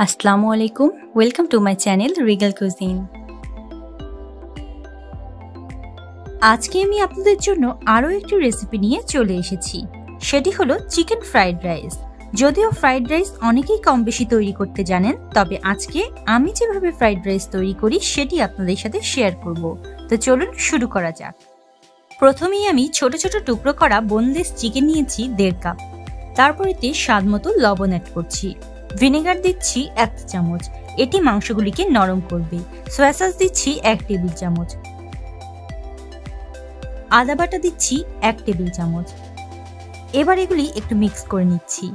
আসসালামু আলাইকুম, welcome to my channel regal cuisine. আজকে আমি আপনাদের জন্য আরও একটি রেসিপি নিয়ে চলে এসেছি। সেটি হলো চিকেন ফ্রাইড রাইস। যদিও ফ্রাইড রাইস অনেকেই কম বেশি তৈরি করতে জানেন, তবে আজকে আমি যেভাবে ফ্রাইড রাইস তৈরি করি সেটি আপনাদের সাথে শেয়ার করব। তো চলুন শুরু করা যাক। প্রথমেই আমি ছোট ছোট টুকরো করা বোনলেস চিকেন নিয়েছি 1.5 কাপ। তারপর এতে স্বাদ মতো লবণ অ্যাড করছি। ভিনেগার দিচ্ছি 1 চামচ, এটি মাংসগুলিকে নরম করবে। সয়া সস দিচ্ছি 1 টেবিল চামচ। আদা বাটা দিচ্ছি 1 টেবিল চামচ। এবার এগুলি একটু মিক্স করে নিচ্ছি।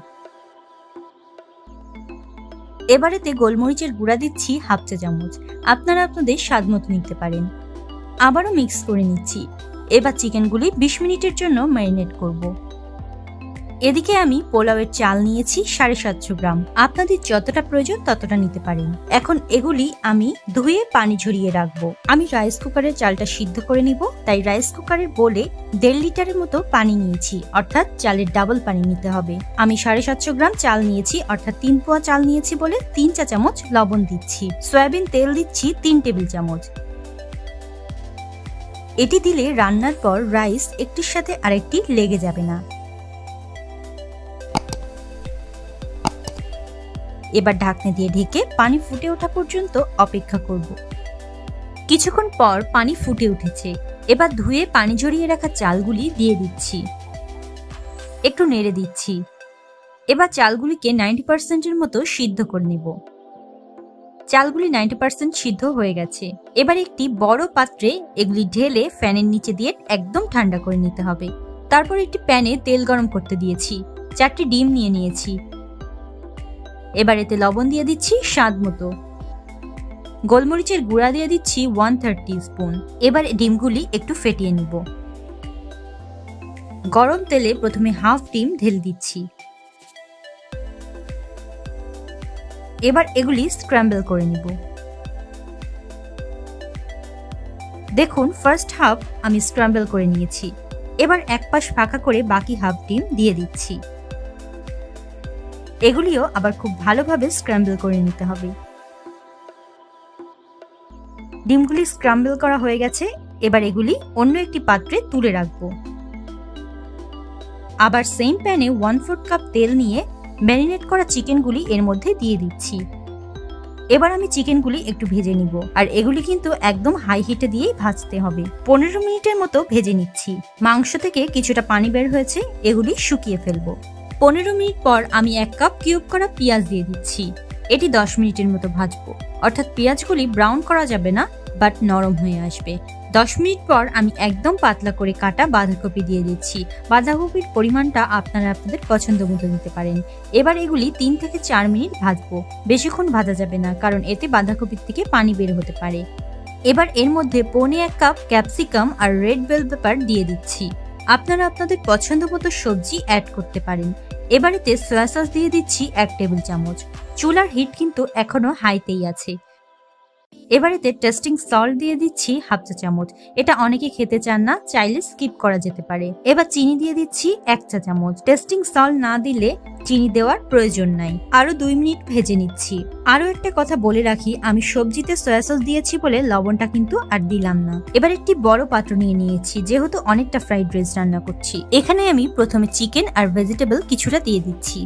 এবার এতে গোলমরিচের গুঁড়া দিচ্ছি 1/2 চা চামচ। আপনারা আপনাদের স্বাদ মতো নিতে পারেন। আবারও মিক্স করে নিচ্ছি। এবার চিকেনগুলি 20 মিনিটের জন্য ম্যারিনেট করব। এদিকে আমি পোলাওয়ের চাল নিয়েছি 750 গ্রাম। আপনাদের যতটা প্রয়োজন ততটা নিতে পারেন। এখন এগুলি আমি ধুয়ে পানি ঝরিয়ে রাখবো। আমি রাইস কুকারের চালটা সিদ্ধ করে নিব, তাই রাইস কুকারের বোলে 1.5 লিটারের মতো পানি নিয়েছি, অর্থাৎ চালের ডাবল পানি নিতে হবে। আমি 750 গ্রাম চাল নিয়েছি, অর্থাৎ 3 পোয়া চাল নিয়েছি বলে 3 চা চামচ লবণ দিচ্ছি। সয়াবিন তেল দিচ্ছি 3 টেবিল চামচ। এটি দিলে রান্নার পর রাইস একটির সাথে আরেকটি লেগে যাবে না। এবার ঢাকনা দিয়ে ঢেকে পানি ফুটে ওঠা পর্যন্ত অপেক্ষা করব। কিছুক্ষণ পর পানি ফুটে উঠেছে। এবার ধুয়ে পানি ঝরিয়ে রাখা চালগুলি দিয়ে দিচ্ছি। একটু নেড়ে দিচ্ছি। এবার চালগুলিকে 90% মতো সিদ্ধ করে নেব। চালগুলি 90% সিদ্ধ হয়ে গেছে। এবার একটি বড় পাত্রে এগুলি ঢেলে ফ্যানের নিচে দিয়ে একদম ঠান্ডা করে নিতে হবে। তারপর একটি প্যানে তেল গরম করতে দিয়েছি। 4টি ডিম নিয়ে নিয়েছি। এবার এতে লবণ দিয়ে দিচ্ছি স্বাদ মতো। গোলমরিচের গুঁড়া দিয়ে দিচ্ছি 1/3 টিস্পুন। এবার ডিমগুলি একটু ফেটিয়ে নিব। গরম তেলে প্রথমে হাফ ডিম ঢেলে দিচ্ছি। এবার এগুলি স্ক্র্যাম্বল করে নিব। দেখুন, ফার্স্ট হাফ আমি স্ক্র্যাম্বল করে নিয়েছি। এবার এক পাশ ফাঁকা করে বাকি হাফ ডিম দিয়ে দিচ্ছি। এগুলিও আবার খুব ভালোভাবে স্ক্র্যাম্বল করে নিতে হবে। ডিমগুলি স্ক্র্যাম্বল করা হয়ে গেছে। এবার এগুলি অন্য একটি পাত্রে তুলে রাখবো। আবার সেম প্যানে 1/4 কাপ তেল নিয়ে ম্যারিনেট করা চিকেনগুলি এর মধ্যে দিয়ে দিচ্ছি। এবার আমি চিকেনগুলি একটু ভেজে নিব, আর এগুলি কিন্তু একদম হাই হিটে দিয়েই ভাজতে হবে। 15 মিনিটের মতো ভেজে নিচ্ছি। মাংস থেকে কিছুটা পানি বের হয়েছে, এগুলি শুকিয়ে ফেলবো। 15 মিনিট পর আমি 1 কাপ কিউব করা পেঁয়াজ দিয়ে দিচ্ছি। এটি 10 মিনিটের মতো ভাজবো, অর্থাৎ পেঁয়াজগুলি ব্রাউন করা যাবে না, বাট নরম হয়ে আসবে। 10 মিনিট পর আমি একদম পাতলা করে কাটা বাঁধাকপি দিয়ে দিচ্ছি। বাঁধাকপির পরিমাণটা আপনারা আপনাদের পছন্দ মতো দিতে পারেন। এবার এগুলি 3 থেকে 4 মিনিট ভাজবো। বেশিক্ষণ ভাজা যাবে না, কারণ এতে বাঁধাকপির থেকে পানি বের হতে পারে। এবার এর মধ্যে 1/4 কাপ ক্যাপসিকাম আর রেড বেল পেপার দিয়ে দিচ্ছি। আপনারা আপনাদের পছন্দ মতো সবজি অ্যাড করতে পারেন। এবার এতে সয়া সস দিয়ে দিচ্ছি 1 টেবিল চামচ। চুলার হিট কিন্তু এখনো হাইতেই আছে। এবার এতে টেস্টিং সল্ট দিয়ে দিচ্ছি 1/2 চা চামচ। এটা অনেকে খেতে চান না, চাইলে স্কিপ করা যেতে পারে। এবার চিনি দিয়ে দিচ্ছি 1 চা চামচ। টেস্টিং সল্ট না দিলে চিনি দেওয়ার প্রয়োজন নাই। আরো 2 মিনিট ভেজে নিচ্ছি। আরো একটা কথা বলে রাখি, আমি সবজিতে সয়া সস দিয়েছি বলে লবণটা কিন্তু আর দিলাম না। এবার একটি বড় পাত্র নিয়ে নিয়েছি, যেহেতু অনেকটা ফ্রাইড রাইস রান্না করছি। এখানে আমি প্রথমে চিকেন আর ভেজিটেবল কিছুটা দিয়ে দিচ্ছি।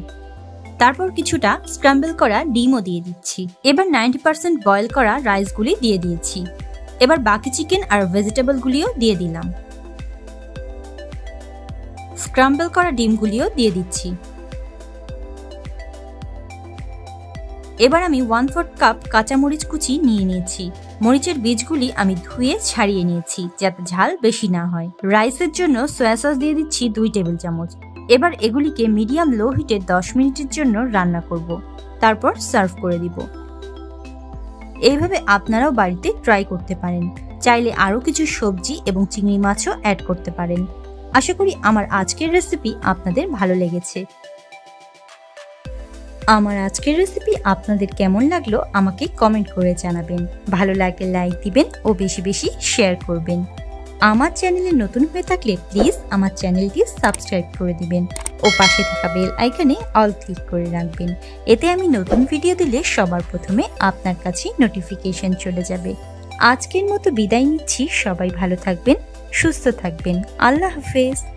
তারপর কিছুটা স্ক্র্যাম্বল করা ডিমও দিয়ে দিচ্ছি। এবার 90% বয়েল করা রাইসগুলি দিয়ে দিয়েছি। এবার বাকি চিকেন আর ভেজিটেবলগুলিও দিয়ে দিলাম। স্ক্র্যাম্বল করা ডিমগুলিও দিয়ে দিচ্ছি। এবার আমি 1/4 কাপ কাঁচামরিচ কুচি নিয়ে নিয়েছি। মরিচের বীজগুলি আমি ধুয়ে ছাড়িয়ে নিয়েছি, যাতে ঝাল বেশি না হয়। রাইসের জন্য সয়া সস দিয়ে দিচ্ছি 2 টেবিল চামচ। এবার এগুলিকে মিডিয়াম লো হিটে 10 মিনিটের জন্য রান্না করব। তারপর সার্ভ করে দিব। এইভাবে আপনারাও বাড়িতে ট্রাই করতে পারেন। চাইলে আরো কিছু সবজি এবং চিংড়ি মাছও অ্যাড করতে পারেন। আশা করি আমার আজকের রেসিপি আপনাদের ভালো লেগেছে। আমার আজকের রেসিপি আপনাদের কেমন লাগলো আমাকে কমেন্ট করে জানাবেন। ভালো লাগলে লাইক দিবেন ও বেশি বেশি শেয়ার করবেন। আমার চ্যানেলে নতুন হয়ে থাকলে প্লিজ আমার চ্যানেলটি সাবস্ক্রাইব করে দিবেন। ও পাশে থাকা বেল আইকনে অল ক্লিক করে রাখবেন। এতে আমি নতুন ভিডিও দিলে সবার প্রথমে আপনার কাছে নোটিফিকেশন চলে যাবে। আজকের মতো বিদায় নিচ্ছি। সবাই ভালো থাকবেন, সুস্থ থাকবেন। আল্লাহ হাফেজ।